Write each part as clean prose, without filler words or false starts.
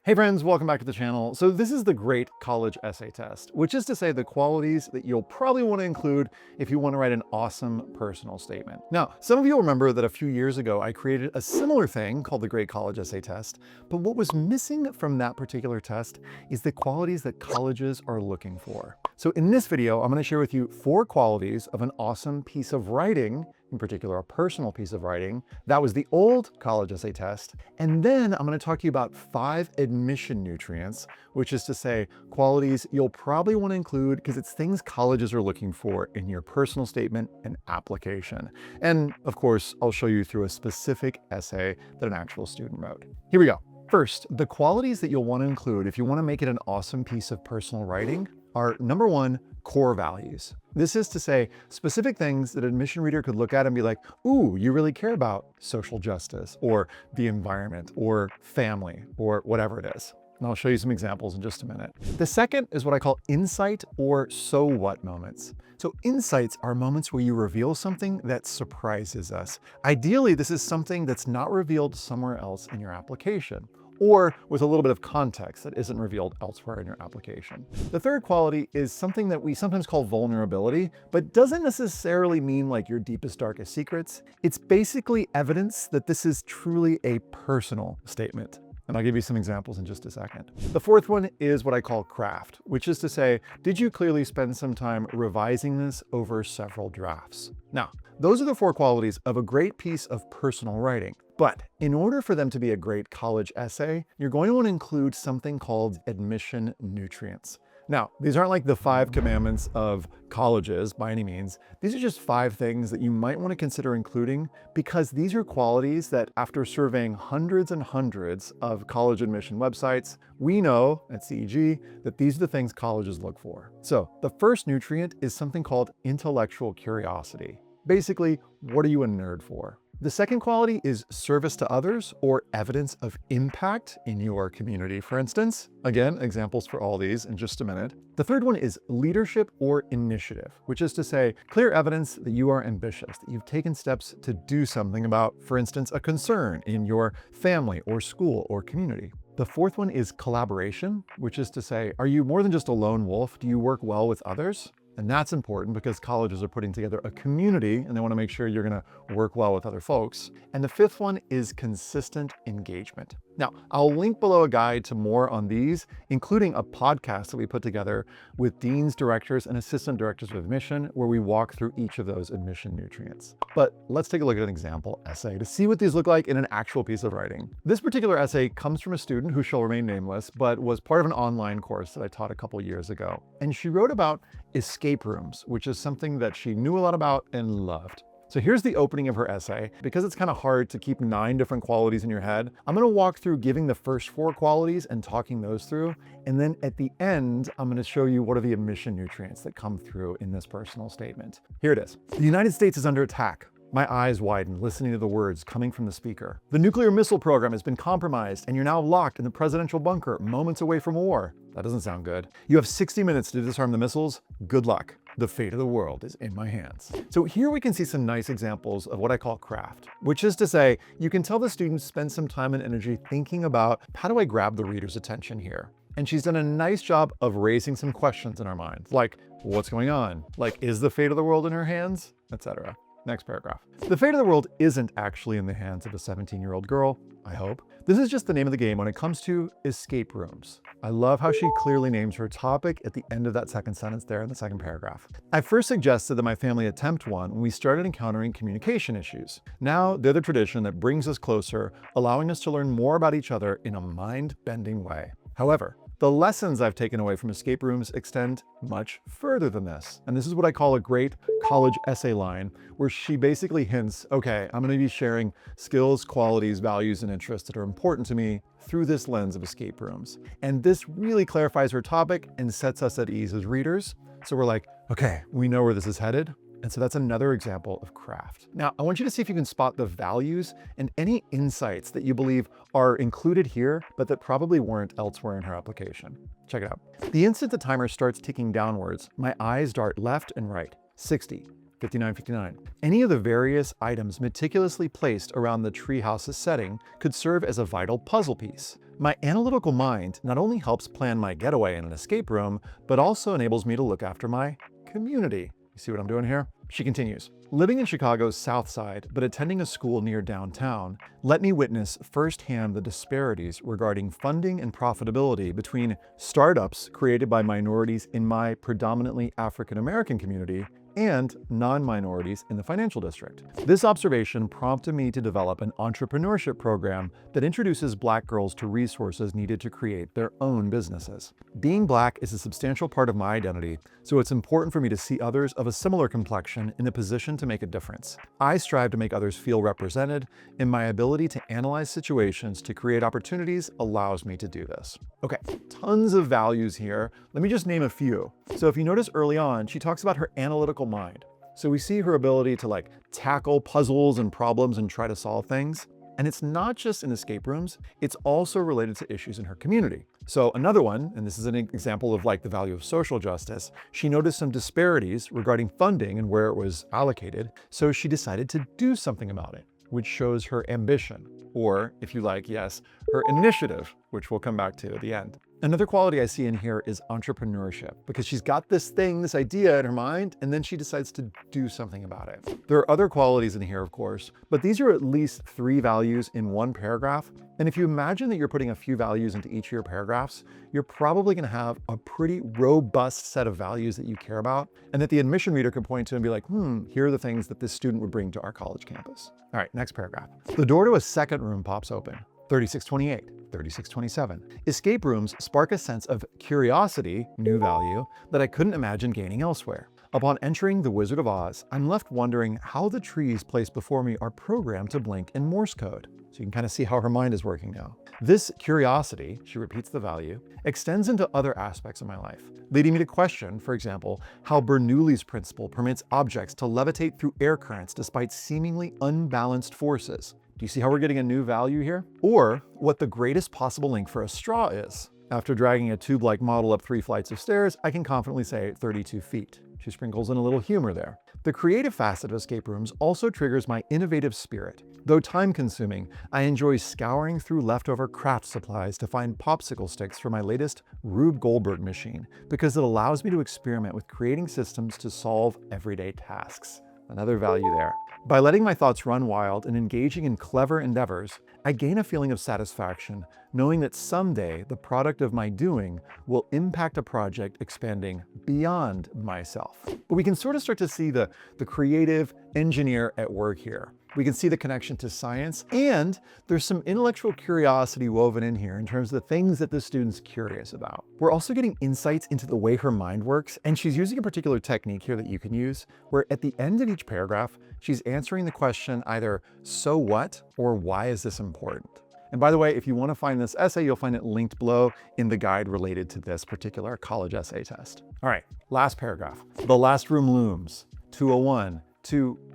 Hey friends, welcome back to the channel. So this is the great college essay test, which is to say the qualities that you'll probably want to include if you want to write an awesome personal statement. Now, some of you will remember that a few years ago, I created a similar thing called the great college essay test, but what was missing from that particular test is the qualities that colleges are looking for. So in this video, I'm going to share with you 4 qualities of an awesome piece of writing, in particular a personal piece of writing. That was the old college essay test. And then I'm going to talk to you about 5 admission nutrients, which is to say qualities you'll probably want to include because it's things colleges are looking for in your personal statement and application. And of course, I'll show you through a specific essay that an actual student wrote. Here we go. First, the qualities that you'll want to include if you want to make it an awesome piece of personal writing are number 1, core values. This is to say specific things that an admission reader could look at and be like, ooh, you really care about social justice or the environment or family or whatever it is. And I'll show you some examples in just a minute. The second is what I call insight or so what moments. So insights are moments where you reveal something that surprises us. Ideally, this is something that's not revealed somewhere else in your application, or with a little bit of context that isn't revealed elsewhere in your application. The third quality is something that we sometimes call vulnerability, but doesn't necessarily mean like your deepest, darkest secrets. It's basically evidence that this is truly a personal statement. And I'll give you some examples in just a second. The fourth one is what I call craft, which is to say, did you clearly spend some time revising this over several drafts? Now, those are the 4 qualities of a great piece of personal writing. But in order for them to be a great college essay, you're going to want to include something called admission nutrients. Now, these aren't like the 5 commandments of colleges by any means. These are just 5 things that you might want to consider including because these are qualities that after surveying hundreds and hundreds of college admission websites, we know at CEG that these are the things colleges look for. So the first nutrient is something called intellectual curiosity. Basically, what are you a nerd for? The second quality is service to others or evidence of impact in your community, for instance. Again, examples for all these in just a minute. The third one is leadership or initiative, which is to say clear evidence that you are ambitious, that you've taken steps to do something about, for instance, a concern in your family or school or community. The fourth one is collaboration, which is to say, are you more than just a lone wolf? Do you work well with others? And that's important because colleges are putting together a community and they want to make sure you're going to work well with other folks. And the fifth one is consistent engagement. Now, I'll link below a guide to more on these, including a podcast that we put together with deans, directors, and assistant directors of admission, where we walk through each of those admission nutrients. But let's take a look at an example essay to see what these look like in an actual piece of writing. This particular essay comes from a student who shall remain nameless, but was part of an online course that I taught a couple years ago. And she wrote about escape rooms, which is something that she knew a lot about and loved. So here's the opening of her essay. Because it's kind of hard to keep 9 different qualities in your head, I'm going to walk through giving the first 4 qualities and talking those through. And then at the end, I'm going to show you what are the admission nutrients that come through in this personal statement. Here it is. The United States is under attack. My eyes widen, listening to the words coming from the speaker. The nuclear missile program has been compromised, and you're now locked in the presidential bunker, moments away from war. That doesn't sound good. You have 60 minutes to disarm the missiles. Good luck. The fate of the world is in my hands. So here we can see some nice examples of what I call craft, which is to say, you can tell the students spend some time and energy thinking about how do I grab the reader's attention here? And she's done a nice job of raising some questions in our minds, like what's going on? Like, is the fate of the world in her hands? Etc. Next paragraph. The fate of the world isn't actually in the hands of a 17-year-old girl, I hope. This is just the name of the game when it comes to escape rooms. I love how she clearly names her topic at the end of that second sentence there in the second paragraph. I first suggested that my family attempt one when we started encountering communication issues. Now they're the tradition that brings us closer, allowing us to learn more about each other in a mind-bending way. However, the lessons I've taken away from escape rooms extend much further than this. And this is what I call a great college essay line, where she basically hints, okay, I'm going to be sharing skills, qualities, values, and interests that are important to me through this lens of escape rooms. And this really clarifies her topic and sets us at ease as readers. So we're like, okay, we know where this is headed. And so that's another example of craft. Now, I want you to see if you can spot the values and any insights that you believe are included here, but that probably weren't elsewhere in her application. Check it out. The instant the timer starts ticking downwards, my eyes dart left and right. 60, 5959. Any of the various items meticulously placed around the treehouse's setting could serve as a vital puzzle piece. My analytical mind not only helps plan my getaway in an escape room, but also enables me to look after my community. You see what I'm doing here? She continues, living in Chicago's South Side, but attending a school near downtown, let me witness firsthand the disparities regarding funding and profitability between startups created by minorities in my predominantly African American community and non-minorities in the financial district. This observation prompted me to develop an entrepreneurship program that introduces Black girls to resources needed to create their own businesses. Being Black is a substantial part of my identity, so it's important for me to see others of a similar complexion in a position to make a difference. I strive to make others feel represented, and my ability to analyze situations to create opportunities allows me to do this. Okay, tons of values here. Let me just name a few. So if you notice early on, she talks about her analytical mind. So we see her ability to tackle puzzles and problems and try to solve things. And it's not just in escape rooms, it's also related to issues in her community. So another one, and this is an example of the value of social justice, she noticed some disparities regarding funding and where it was allocated. So she decided to do something about it, which shows her ambition, or if you like, yes, her initiative, which we'll come back to at the end. Another quality I see in here is entrepreneurship, because she's got this idea in her mind, and then she decides to do something about it. There are other qualities in here, of course, but these are at least 3 values in one paragraph. And if you imagine that you're putting a few values into each of your paragraphs, you're probably going to have a pretty robust set of values that you care about, and that the admission reader can point to and be like, here are the things that this student would bring to our college campus. All right, next paragraph. The door to a second room pops open. 3628, 3627. Escape rooms spark a sense of curiosity, new value, that I couldn't imagine gaining elsewhere. Upon entering the Wizard of Oz, I'm left wondering how the trees placed before me are programmed to blink in Morse code. So you can kind of see how her mind is working now. This curiosity, she repeats the value, extends into other aspects of my life, leading me to question, for example, how Bernoulli's principle permits objects to levitate through air currents despite seemingly unbalanced forces. Do you see how we're getting a new value here? Or what the greatest possible length for a straw is. After dragging a tube-like model up 3 flights of stairs, I can confidently say 32 feet. She sprinkles in a little humor there. The creative facet of escape rooms also triggers my innovative spirit. Though time-consuming, I enjoy scouring through leftover craft supplies to find popsicle sticks for my latest Rube Goldberg machine, because it allows me to experiment with creating systems to solve everyday tasks. Another value there. By letting my thoughts run wild and engaging in clever endeavors, I gain a feeling of satisfaction, knowing that someday the product of my doing will impact a project expanding beyond myself. But we can sort of start to see the creative engineer at work here. We can see the connection to science, and there's some intellectual curiosity woven in here in terms of the things that the student's curious about. We're also getting insights into the way her mind works, and she's using a particular technique here that you can use, where at the end of each paragraph, she's answering the question either so what or why is this important? And by the way, if you want to find this essay, you'll find it linked below in the guide related to this particular college essay test. All right, last paragraph. The last room looms. 201.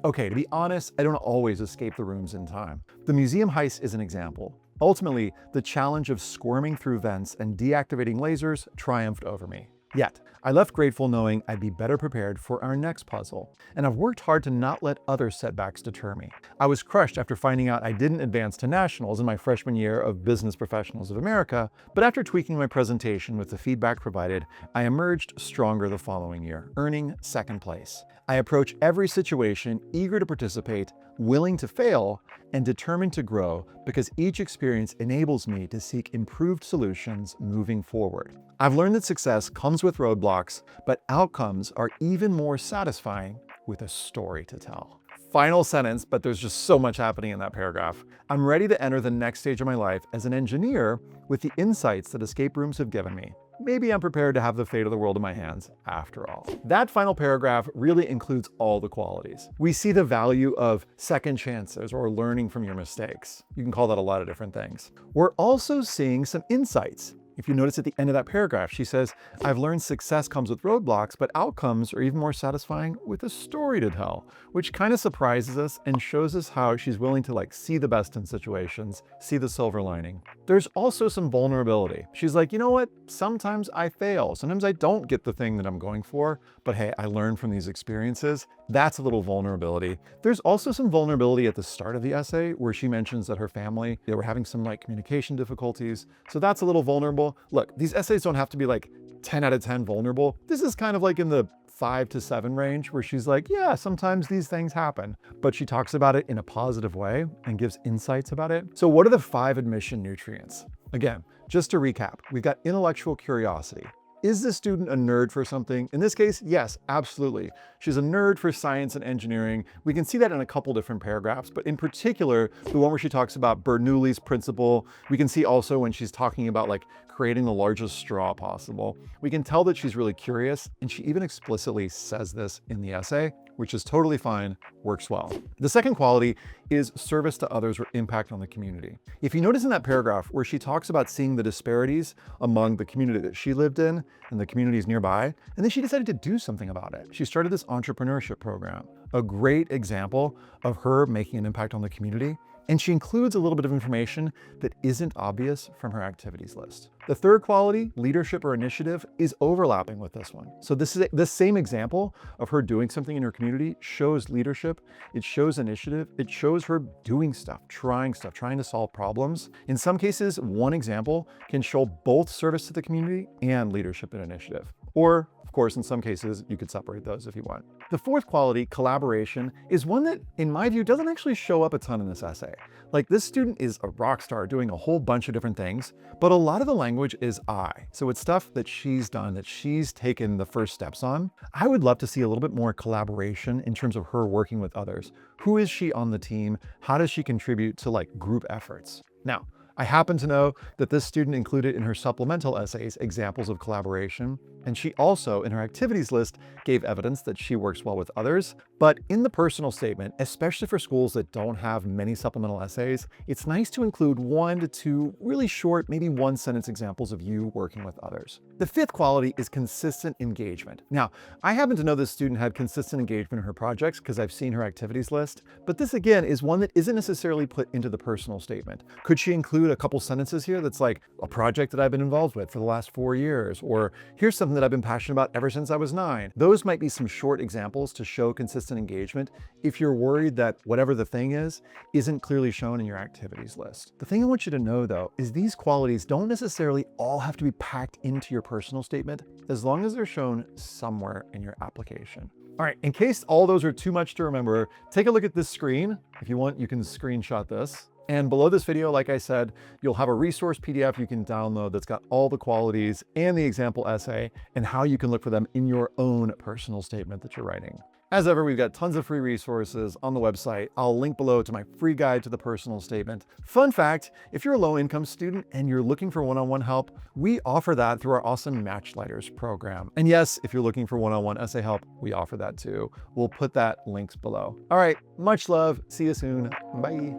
Okay, to be honest, I don't always escape the rooms in time. The museum heist is an example. Ultimately, the challenge of squirming through vents and deactivating lasers triumphed over me. Yet, I left grateful knowing I'd be better prepared for our next puzzle, and I've worked hard to not let other setbacks deter me. I was crushed after finding out I didn't advance to nationals in my freshman year of Business Professionals of America, but after tweaking my presentation with the feedback provided, I emerged stronger the following year, earning 2nd place. I approach every situation eager to participate, willing to fail, and determined to grow, because each experience enables me to seek improved solutions moving forward. I've learned that success comes with roadblocks, but outcomes are even more satisfying with a story to tell. Final sentence, but there's just so much happening in that paragraph. I'm ready to enter the next stage of my life as an engineer with the insights that escape rooms have given me. Maybe I'm prepared to have the fate of the world in my hands after all. That final paragraph really includes all the qualities. We see the value of second chances or learning from your mistakes. You can call that a lot of different things. We're also seeing some insights. If you notice at the end of that paragraph, she says, I've learned success comes with roadblocks, but outcomes are even more satisfying with a story to tell, which kind of surprises us and shows us how she's willing to see the best in situations, see the silver lining. There's also some vulnerability. She's like, you know what? Sometimes I fail. Sometimes I don't get the thing that I'm going for, but hey, I learn from these experiences. That's a little vulnerability. There's also some vulnerability at the start of the essay where she mentions that her family, they were having some like communication difficulties. So that's a little vulnerable. Look, these essays don't have to be like 10 out of 10 vulnerable. This is kind of like in the 5 to 7 range where she's like, yeah, sometimes these things happen, but she talks about it in a positive way and gives insights about it. So what are the 5 admission nutrients? Again, just to recap, we've got intellectual curiosity. Is this student a nerd for something? In this case, yes, absolutely. She's a nerd for science and engineering. We can see that in a couple different paragraphs, but in particular, the one where she talks about Bernoulli's principle. We can see also when she's talking about like creating the largest straw possible. We can tell that she's really curious, and she even explicitly says this in the essay, which is totally fine, works well. The second quality is service to others or impact on the community. If you notice in that paragraph where she talks about seeing the disparities among the community that she lived in and the communities nearby, and then she decided to do something about it. She started this entrepreneurship program, a great example of her making an impact on the community. And she includes a little bit of information that isn't obvious from her activities list. The third quality, leadership or initiative, is overlapping with this one. So this same example of her doing something in her community shows leadership, it shows initiative, it shows her doing stuff, trying to solve problems. In some cases, one example can show both service to the community and leadership and initiative. Or, of course, in some cases, you could separate those if you want. The fourth quality, collaboration, is one that, in my view, doesn't actually show up a ton in this essay. Like, this student is a rock star doing a whole bunch of different things, but a lot of the language is I. So it's stuff that she's done, that she's taken the first steps on. I would love to see a little bit more collaboration in terms of her working with others. Who is she on the team? How does she contribute to like group efforts? Now, I happen to know that this student included in her supplemental essays examples of collaboration, and she also, in her activities list, gave evidence that she works well with others. But in the personal statement, especially for schools that don't have many supplemental essays, it's nice to include 1 to 2 really short, maybe 1-sentence examples of you working with others. The fifth quality is consistent engagement. Now, I happen to know this student had consistent engagement in her projects because I've seen her activities list, but this again is one that isn't necessarily put into the personal statement. Could she include a couple sentences here that's like a project that I've been involved with for the last 4 years, or here's something that I've been passionate about ever since I was 9. Those might be some short examples to show consistent engagement if you're worried that whatever the thing is isn't clearly shown in your activities list. The thing I want you to know though is these qualities don't necessarily all have to be packed into your personal statement as long as they're shown somewhere in your application. All right, in case all those are too much to remember, take a look at this screen. If you want, you can screenshot this. And below this video, like I said, you'll have a resource PDF you can download that's got all the qualities and the example essay and how you can look for them in your own personal statement that you're writing. As ever, we've got tons of free resources on the website. I'll link below to my free guide to the personal statement. Fun fact, if you're a low-income student and you're looking for one-on-one help, we offer that through our awesome Matchlighters program. And yes, if you're looking for one-on-one essay help, we offer that too. We'll put that links below. All right, much love. See you soon. Bye.